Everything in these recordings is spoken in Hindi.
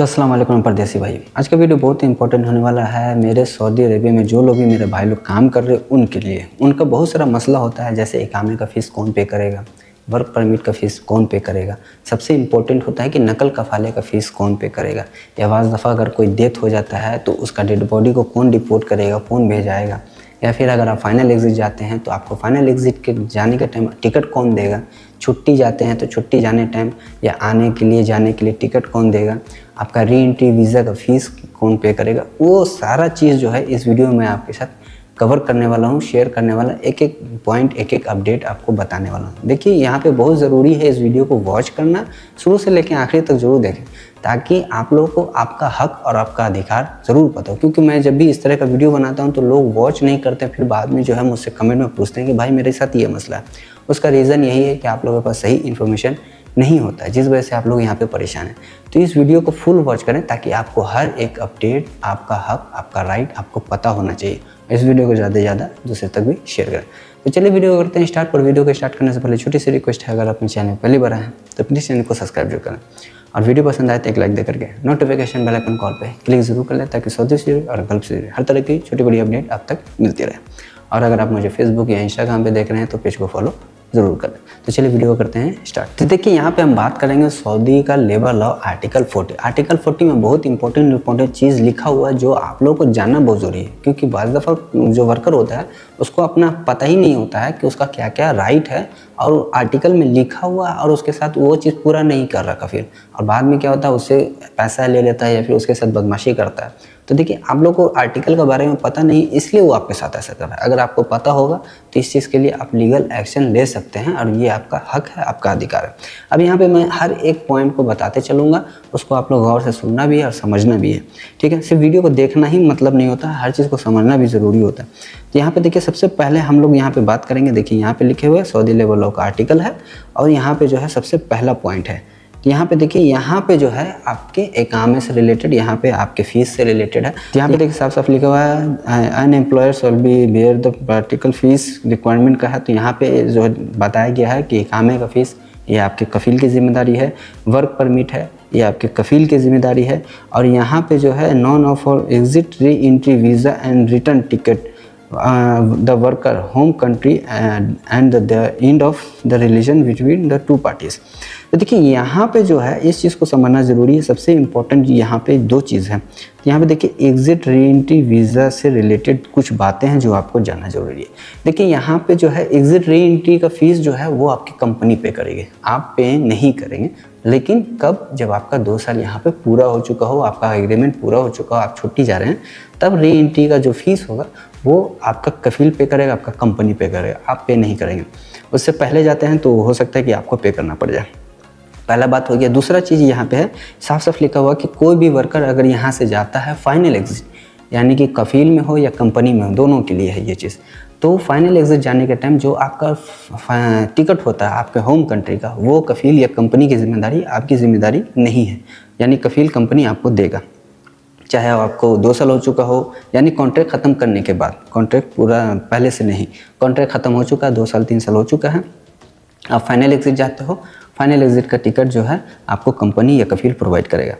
तो अस्सलाम वालेकुम परदेसी भाई। आज का वीडियो बहुत ही इंपॉर्टेंट होने वाला है मेरे सऊदी अरेबिया में जो लोग भी मेरे भाई लोग काम कर रहे हैं उनके लिए। उनका बहुत सारा मसला होता है, जैसे इकामे का फ़ीस कौन पे करेगा, वर्क परमिट का फ़ीस कौन पे करेगा, सबसे इम्पोर्टेंट होता है कि नकल कफ़ाले का फ़ीस कौन पे करेगा, या बाज़ दफ़ा अगर कोई डेथ हो जाता है तो उसका डेड बॉडी को कौन डिपोर्ट करेगा, कौन भेजाएगा, या फिर अगर आप फाइनल एग्ज़िट जाते हैं तो आपको फाइनल एग्ज़िट के जाने के टाइम टिकट कौन देगा, छुट्टी जाते हैं तो छुट्टी जाने टाइम या आने के लिए जाने के लिए टिकट कौन देगा, आपका री एंट्री वीज़ा का फ़ीस कौन पे करेगा, वो सारा चीज़ जो है इस वीडियो में आपके साथ कवर करने वाला हूँ, शेयर करने वाला, एक एक पॉइंट एक एक अपडेट आपको बताने वाला हूँ। देखिए यहाँ पे बहुत ज़रूरी है इस वीडियो को वॉच करना, शुरू से लेकर आखिरी तक ज़रूर देखें ताकि आप लोगों को आपका हक और आपका अधिकार ज़रूर पता हो। क्योंकि मैं जब भी इस तरह का वीडियो बनाता हूँ तो लोग वॉच नहीं करते, फिर बाद में जो है मुझसे कमेंट में पूछते हैं कि भाई मेरे साथ ये मसला है। उसका रीज़न यही है कि आप लोगों के पास सही इन्फॉर्मेशन नहीं होता है, जिस वजह से आप लोग यहाँ पे परेशान हैं। तो इस वीडियो को फुल वॉच करें ताकि आपको हर एक अपडेट, आपका हक, आपका राइट आपको पता होना चाहिए। इस वीडियो को ज़्यादा से ज़्यादा दूसरे तक भी शेयर करें। तो चलिए वीडियो करते हैं स्टार्ट। पर वीडियो को स्टार्ट करने से पहले छोटी सी रिक्वेस्ट है, अगर अपने चैनल पहली बार आए हैं तो प्लीज़ चैनल को सब्सक्राइब जरूर करें, और वीडियो पसंद आए तो एक लाइक दे करके नोटिफिकेशन बेल आइकन कॉल पे क्लिक जरूर कर लें ताकि सऊदी से और गल्फ से हर तरह की छोटी बड़ी अपडेट आप तक मिलती रहे। और अगर आप मुझे फेसबुक या इंस्टाग्राम पे देख रहे हैं तो पेज को फॉलो ज़रूर करें। तो चलिए वीडियो करते हैं स्टार्ट। तो देखिए यहाँ पे हम बात करेंगे सऊदी का लेबर लॉ आर्टिकल 40। आर्टिकल 40 में बहुत इंपॉर्टेंट चीज़ लिखा हुआ है जो आप लोगों को जानना बहुत ज़रूरी है, क्योंकि बाज़ दफ़ा जो वर्कर होता है उसको अपना पता ही नहीं होता है कि उसका क्या क्या राइट है, और आर्टिकल में लिखा हुआ है और उसके साथ वो चीज़ पूरा नहीं कर रहा फिर, और बाद में क्या होता है उससे पैसा ले लेता है या फिर उसके साथ बदमाशी करता है। तो देखिए आप लोग को आर्टिकल के बारे में पता नहीं, इसलिए वो आपके साथ ऐसा कर रहा है। अगर आपको पता होगा तो इस चीज़ के लिए आप लीगल एक्शन ले सकते हैं, और ये आपका हक है, आपका अधिकार है। अब यहाँ पे मैं हर एक पॉइंट को बताते चलूँगा, उसको आप लोग गौर से सुनना भी है और समझना भी है, ठीक है। सिर्फ वीडियो को देखना ही मतलब नहीं होता, हर चीज़ को समझना भी ज़रूरी होता है। तो यहाँ पे देखिए सबसे पहले हम लोग यहाँ पे बात करेंगे। देखिए यहाँ पे लिखे हुए सऊदी लेबर लॉ का आर्टिकल है, और यहाँ पे जो है सबसे पहला पॉइंट है। तो यहाँ पे देखिए, यहाँ पे जो है आपके इकामे से रिलेटेड, यहाँ पे आपके फीस से रिलेटेड है। तो यहाँ पे देखिए साफ साफ लिखा हुआ है an employer shall be bear the particle fees requirement का है। तो यहाँ पे जो बताया गया है कि इकामे का फीस ये आपके कफील की जिम्मेदारी है, वर्क परमिट है ये आपके कफील की जिम्मेदारी है, और यहाँ पे जो है none of exit re entry visa and return ticket the worker home country and the end of the relation between the two parties। तो देखिए यहाँ पे जो है इस चीज़ को समझना ज़रूरी है। सबसे इम्पोर्टेंट यहाँ पे दो चीज़ है। यहाँ पे देखिए एग्जिट री एंट्री वीज़ा से रिलेटेड कुछ बातें हैं जो आपको जानना ज़रूरी है। देखिए यहाँ पे जो है एग्जिट री एंट्री का फ़ीस जो है वो आपकी कंपनी पे करेगी, आप पे नहीं करेंगे। लेकिन कब? जब आपका 2 साल यहाँ पे पूरा हो चुका हो, आपका एग्रीमेंट पूरा हो चुका हो, आप छुट्टी जा रहे हैं, तब री एंट्री का जो फीस होगा वो आपका कफील पे करेगा, आपका कंपनी पे करेगा, आप पे नहीं करेंगे। उससे पहले जाते हैं तो हो सकता है कि आपको पे करना पड़ जाए। पहला बात हो गया। दूसरा चीज़ यहाँ पे है, साफ साफ लिखा हुआ कि कोई भी वर्कर अगर यहाँ से जाता है फाइनल एग्जिट, यानी कि कफील में हो या कंपनी में हो, दोनों के लिए है ये चीज़। तो फाइनल एग्जिट जाने के टाइम जो आपका टिकट होता है आपके होम कंट्री का, वो कफील या कंपनी की जिम्मेदारी आपकी जिम्मेदारी नहीं है, यानी कफील कंपनी आपको देगा। चाहे आपको 2 साल हो चुका हो, यानी कॉन्ट्रैक्ट ख़त्म करने के बाद, कॉन्ट्रैक्ट पूरा पहले से नहीं, कॉन्ट्रैक्ट ख़त्म हो चुका है, 2 साल 3 साल हो चुका है, आप फाइनल एग्जिट जाते हो, फाइनल एग्जिट का टिकट जो है आपको कंपनी या कफील प्रोवाइड करेगा।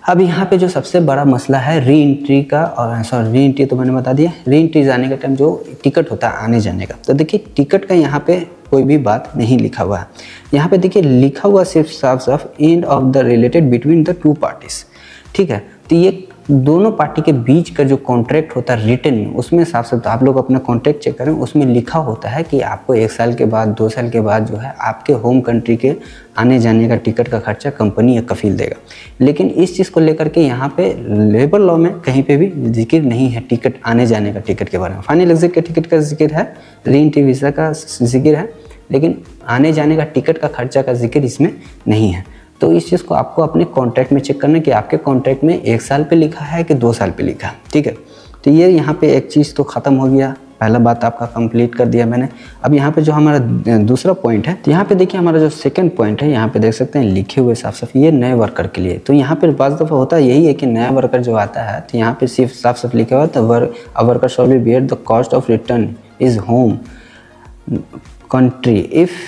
अब यहाँ पे जो सबसे बड़ा मसला है री एंट्री का, और सॉरी री एंट्री तो मैंने बता दिया, री एंट्री जाने के टाइम जो टिकट होता है आने जाने का। तो देखिए टिकट का यहाँ पे कोई भी बात नहीं लिखा हुआ है। यहाँ पे देखिए लिखा हुआ सिर्फ साफ साफ end of the related between the 2 parties, ठीक है। तो ये दोनों पार्टी के बीच का जो कॉन्ट्रैक्ट होता है रिटन में, उसमें साफ साफ आप लोग अपना कॉन्ट्रैक्ट चेक करें, उसमें लिखा होता है कि आपको 1 साल के बाद 2 साल के बाद जो है आपके होम कंट्री के आने जाने का टिकट का खर्चा कंपनी या कफील देगा। लेकिन इस चीज़ को लेकर के यहाँ पे लेबर लॉ में कहीं पे भी जिक्र नहीं है टिकट आने जाने का टिकट के बारे में। फाइनल एग्जिट के टिकट का जिक्र है, री एंट्री वीज़ा का जिक्र है, लेकिन आने जाने का टिकट का खर्चा का जिक्र इसमें नहीं है। तो इस चीज़ को आपको अपने कॉन्ट्रैक्ट में चेक करना है कि आपके कॉन्ट्रैक्ट में 1 साल पे लिखा है कि 2 साल पे लिखा है, ठीक है। तो ये यहाँ पे एक चीज़ तो ख़त्म हो गया, पहला बात आपका कंप्लीट कर दिया मैंने। अब यहाँ पे जो हमारा दूसरा पॉइंट है, तो यहाँ पे देखिए हमारा जो सेकंड पॉइंट है, यहाँ पे देख सकते हैं लिखे हुए साफ साफ, ये नए वर्कर के लिए। तो यहाँ पे बाज़ दफ़ा होता है यही है कि नया वर्कर जो आता है तो यहाँ पे सिर्फ साफ साफ लिखा हुआ है worker shall be bear the cost of return is home country if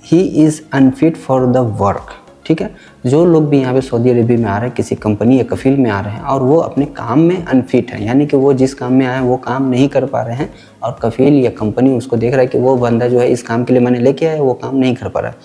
he is unfit for the work, ठीक है। जो लोग भी यहाँ पे सऊदी अरेबिया में आ रहे हैं, किसी कंपनी या कफील में आ रहे हैं और वो अपने काम में अनफिट है, यानी कि वो जिस काम में आए हैं वो काम नहीं कर पा रहे हैं और कफील या कंपनी उसको देख रहा है कि वो बंदा जो है इस काम के लिए मैंने लेके आया वो काम नहीं कर पा रहा है,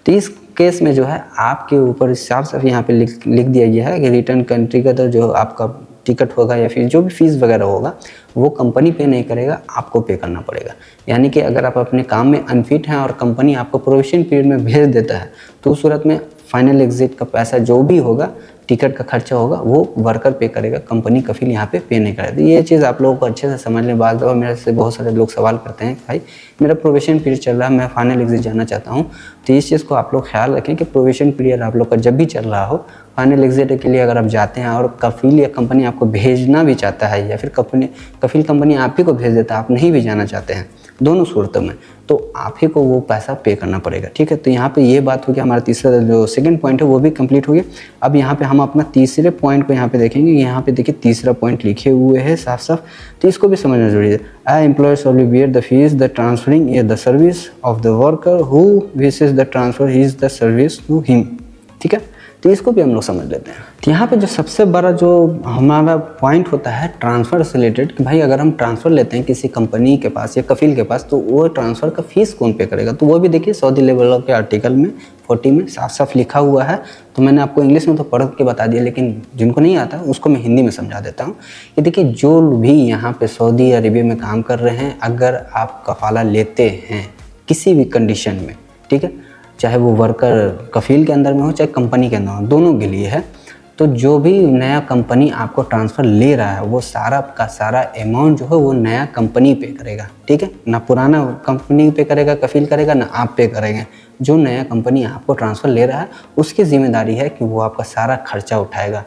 तो इस केस में जो है आपके ऊपर साफ साफ यहाँ पे लिख दिया गया है कि रिटर्न कंट्री का तो जो आपका टिकट होगा या फिर जो भी फीस वगैरह होगा वो कंपनी पे नहीं करेगा, आपको पे करना पड़ेगा। यानी कि अगर आप अपने काम में अनफिट हैं और कंपनी आपको प्रोविजन पीरियड में भेज देता है तो उस सूरत में फाइनल एग्जिट का पैसा जो भी होगा, टिकट का खर्चा होगा, वो वर्कर पे करेगा, कंपनी कफील यहाँ पे नहीं करेगा। तो ये चीज़ आप लोगों को अच्छे से समझ लें। बाद दफ़ा मेरे से बहुत सारे लोग सवाल करते हैं भाई मेरा प्रोविजन पीरियड चल रहा है, मैं फाइनल एग्जिट जाना चाहता हूँ, तो इस चीज़ को आप लोग ख्याल रखें कि प्रोविजन पीरियड आप लोग का जब भी चल रहा हो, फाइनल एग्जिट के लिए अगर आप जाते हैं और कफील या कंपनी आपको भेजना भी चाहता है या फिर कफील कंपनी आप ही को भेज देता है, आप नहीं भी जाना चाहते हैं, दोनों सूरतों में, तो आप ही को वो पैसा पे करना पड़ेगा। ठीक है, तो यहाँ पे ये बात हो गया, हमारा तीसरा जो सेकंड पॉइंट है वो भी कंप्लीट हो गया। अब यहाँ पे हम अपना तीसरे पॉइंट को यहाँ पे देखेंगे। यहाँ पे देखिए तीसरा पॉइंट लिखे हुए हैं साफ साफ, तो इसको भी समझना जरूरी है। I employer shall be bear the fees the transferring the service of the worker who wishes the transfer his the service to him. ठीक है, तो इसको भी हम लोग समझ लेते हैं। तो यहाँ पे जो सबसे बड़ा जो हमारा पॉइंट होता है ट्रांसफ़र से रिलेटेड कि भाई अगर हम ट्रांसफ़र लेते हैं किसी कंपनी के पास या कफील के पास, तो वो ट्रांसफ़र का फ़ीस कौन पे करेगा, तो वो भी देखिए सऊदी लेबर लॉ के आर्टिकल में 40 में साफ साफ लिखा हुआ है। तो मैंने आपको इंग्लिश में तो पढ़ के बता दिया, लेकिन जिनको नहीं आता उसको मैं हिंदी में समझा देता हूँ कि देखिए जो भी यहाँ पे सऊदी अरेबिया में काम कर रहे हैं, अगर आप कफाला लेते हैं किसी भी कंडीशन में, ठीक है, चाहे वो वर्कर कफील के अंदर में हो चाहे कंपनी के अंदर हो, दोनों के लिए है, तो जो भी नया कंपनी आपको ट्रांसफ़र ले रहा है वो सारा का सारा अमाउंट जो है वो नया कंपनी पे करेगा। ठीक है, ना पुराना कंपनी पे करेगा, कफील करेगा, ना आप पे करेंगे। जो नया कंपनी आपको ट्रांसफ़र ले रहा है उसकी जिम्मेदारी है कि वो आपका सारा खर्चा उठाएगा।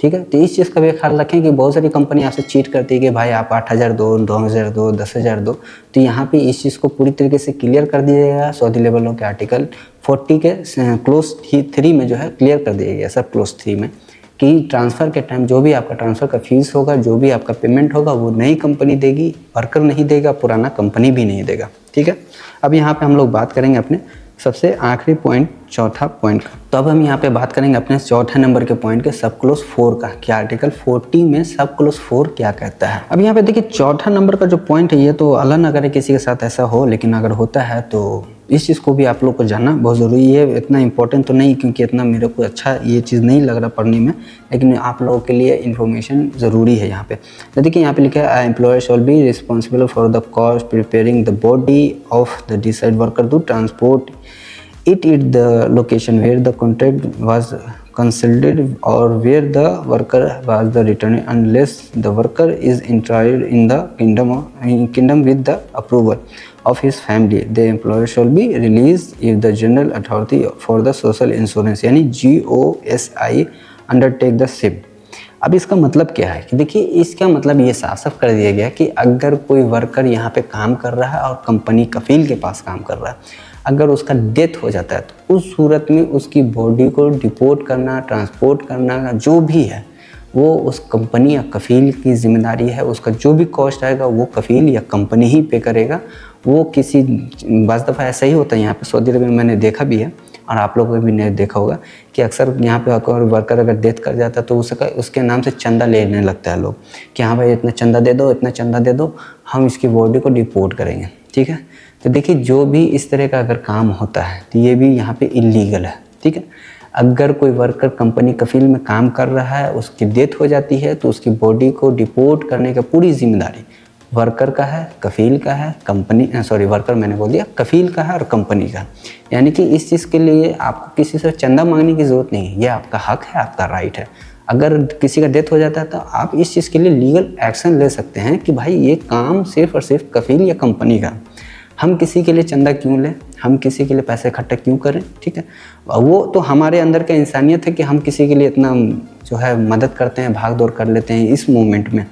ठीक है, तो इस चीज़ का भी ख्याल रखें कि बहुत सारी कंपनी आपसे चीट करती है कि भाई आप 8,000 दो, 9,000 दो, 10,000 दो, तो यहाँ पे इस चीज़ को पूरी तरीके से क्लियर कर दिया गया। सऊदी लेबर लॉ के आर्टिकल 40 के क्लोज 3 में जो है क्लियर कर दिया गया, सब क्लोज 3 में, कि ट्रांसफ़र के टाइम जो भी आपका ट्रांसफ़र का फीस होगा, जो भी आपका पेमेंट होगा, वो नई कंपनी देगी, वर्कर नहीं देगा, पुराना कंपनी भी नहीं देगा। ठीक है, अब यहाँ पे हम लोग बात करेंगे अपने सबसे आखिरी पॉइंट, चौथा पॉइंट का। तो अब हम यहाँ पे बात करेंगे अपने चौथे नंबर के पॉइंट के सब क्लोज 4 का, कि आर्टिकल 40 में सब क्लोज 4 क्या कहता है। अब यहाँ पे देखिए चौथा नंबर का जो पॉइंट है, ये तो अल्लाह ना करे किसी के साथ ऐसा हो, लेकिन अगर होता है तो इस चीज़ को भी आप लोग को जानना बहुत ज़रूरी है। इतना इंपॉर्टेंट तो नहीं, क्योंकि इतना मेरे को अच्छा ये चीज़ नहीं लग रहा पढ़ने में, लेकिन आप लोगों के लिए इन्फॉर्मेशन ज़रूरी है यहाँ पे। तो देखिए यहाँ पे लिखा है employer shall be responsible for the cost preparing the body of the deceased worker to transport it the location where the contract was consulted or where the worker was the returned, unless the worker is entered in the kingdom with the approval of his family. The employer shall be released if the general authority for the social insurance यानी GOSI undertake the same। अब इसका मतलब क्या है कि देखिए इसका मतलब ये साफ साफ कर दिया गया कि अगर कोई वर्कर यहाँ पे काम कर रहा है और कंपनी कफील के पास काम कर रहा है, अगर उसका डेथ हो जाता है तो उस सूरत में उसकी बॉडी को डिपोर्ट करना, ट्रांसपोर्ट करना, जो भी है वो उस कंपनी या कफील की जिम्मेदारी है। उसका जो भी कॉस्ट आएगा वो कफील या कंपनी ही पे करेगा। वो किसी बाज़ दफ़ा ऐसा ही होता है यहाँ पे सऊदी अरब में, मैंने देखा भी है और आप लोगों ने भी नहीं देखा होगा कि अक्सर यहाँ पे अगर वर्कर अगर डेथ कर जाता है तो उसके नाम से चंदा लेने लगता है लोग कि हाँ भाई इतना चंदा दे दो, इतना चंदा दे दो, हम इसकी बॉडी को डिपोर्ट करेंगे। ठीक है, तो देखिए जो भी इस तरह का अगर काम होता है तो ये भी यहाँ पे इलीगल है। ठीक है, अगर कोई वर्कर कंपनी कफील में काम कर रहा है, उसकी डेथ हो जाती है तो उसकी बॉडी को डिपोर्ट करने का पूरी जिम्मेदारी वर्कर का है, कफील का है, वर्कर मैंने बोल दिया, कफील का है और कंपनी का। यानी कि इस चीज़ के लिए आपको किसी से चंदा मांगने की ज़रूरत नहीं है, ये आपका हक है, आपका राइट है। अगर किसी का डेथ हो जाता है तो आप इस चीज़ के लिए लीगल एक्शन ले सकते हैं कि भाई ये काम सिर्फ और सिर्फ कफील या कंपनी का, हम किसी के लिए चंदा क्यों लें, हम किसी के लिए पैसे इकट्ठा क्यों करें। ठीक है, वो तो हमारे अंदर का इंसानियत है कि हम किसी के लिए इतना जो है मदद करते हैं, भाग दौड़ कर लेते हैं इस मोमेंट में,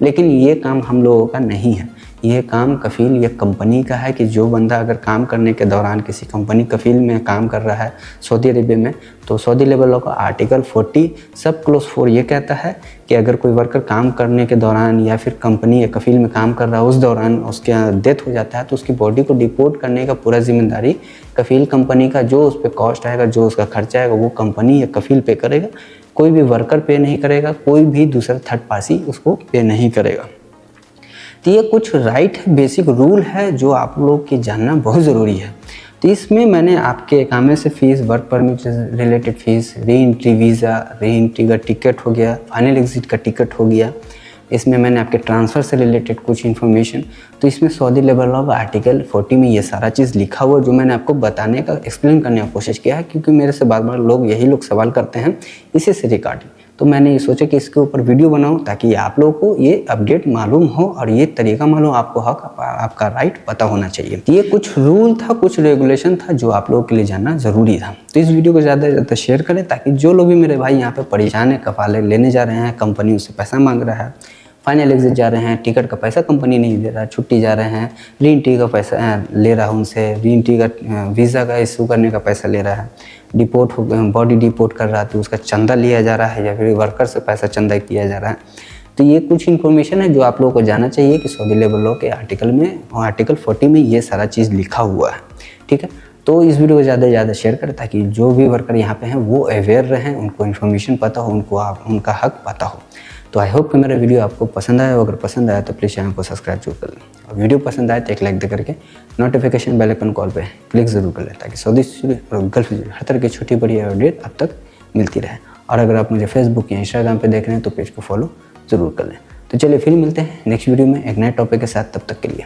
लेकिन ये काम हम लोगों का नहीं है। ये काम कफील या कंपनी का है कि जो बंदा अगर काम करने के दौरान किसी कंपनी कफील में काम कर रहा है सऊदी अरेबिया में, तो सऊदी लेबर लॉ का आर्टिकल 40 सब क्लोज 4 ये कहता है कि अगर कोई वर्कर काम करने के दौरान या फिर कंपनी या कफील में काम कर रहा है उस दौरान उसके डेथ हो जाता है तो उसकी बॉडी को डिपोर्ट करने का पूरा जिम्मेदारी कफ़ील कंपनी का जो उस पर कॉस्ट आएगा, जो उसका खर्चा आएगा, वो कंपनी या कफ़ील पे करेगा। कोई भी वर्कर पे नहीं करेगा, कोई भी दूसरा थर्ड पार्टी उसको पे नहीं करेगा। तो ये कुछ राइट है, बेसिक रूल है जो आप लोग की जानना बहुत ज़रूरी है। तो इसमें मैंने आपके इकामे से fees, work permit related fees, re entry visa, re entry का टिकट हो गया, फाइनल एग्ज़िट का टिकट हो गया, इसमें मैंने आपके ट्रांसफ़र से रिलेटेड कुछ इन्फॉर्मेशन, तो इसमें सऊदी लेबर लॉ का आर्टिकल 40 में ये सारा चीज़ लिखा हुआ जो मैंने आपको बताने का, एक्सप्लेन करने का कोशिश किया है, क्योंकि मेरे से बार बार लोग यही सवाल करते हैं इसी से रिगार्डिंग। तो मैंने ये सोचा कि इसके ऊपर वीडियो बनाऊं ताकि आप लोगों को ये अपडेट मालूम हो और ये तरीका मालूम, आपको हक, आपका राइट पता होना चाहिए। ये कुछ रूल था, कुछ रेगुलेशन था जो आप लोगों के लिए जानना ज़रूरी था। तो इस वीडियो को ज़्यादा से ज़्यादा शेयर करें ताकि जो लोग भी मेरे भाई यहाँ पे परेशान है, कफाले लेने जा रहे हैं, कंपनी उससे पैसा मांग रहा है, फाइनल एग्जिट जा रहे हैं, टिकट का पैसा कंपनी नहीं दे रहा, छुट्टी जा रहे हैं, री एंट्री का पैसा ले रहा है उनसे, री एंट्री का वीज़ा का इशू करने का पैसा ले रहा है, डिपोर्ट हो, बॉडी डिपोर्ट कर रहा है तो उसका चंदा लिया जा रहा है या फिर वर्कर से पैसा चंदा किया जा रहा है। तो ये कुछ इन्फॉर्मेशन है जो आप लोगों को जानना चाहिए कि सऊदी लेबर लॉ के आर्टिकल में, आर्टिकल 40 में ये सारा चीज़ लिखा हुआ है। ठीक है, तो इस वीडियो को ज़्यादा से ज़्यादा शेयर करें ताकि जो भी वर्कर यहाँ पे हैं वो अवेयर रहें, उनको इन्फॉर्मेशन पता हो, उनको उनका हक पता हो। तो आई होप कि मेरा वीडियो आपको पसंद आया हो। अगर पसंद आया तो प्लीज़ चैनल को सब्सक्राइब जरूर कर लें, और वीडियो पसंद आए तो एक लाइक दे करके नोटिफिकेशन बेल आइकन कॉल पे क्लिक ज़रूर कर लें ताकि सऊदी और गल्फ हर तरह की छोटी बड़ी अपडेट अब तक मिलती रहे। और अगर आप मुझे फेसबुक या इंस्टाग्राम पे देख रहे हैं तो पेज को फॉलो ज़रूर कर लें। तो चलिए फिर मिलते हैं नेक्स्ट वीडियो में एक नए टॉपिक के साथ, तब तक के लिए।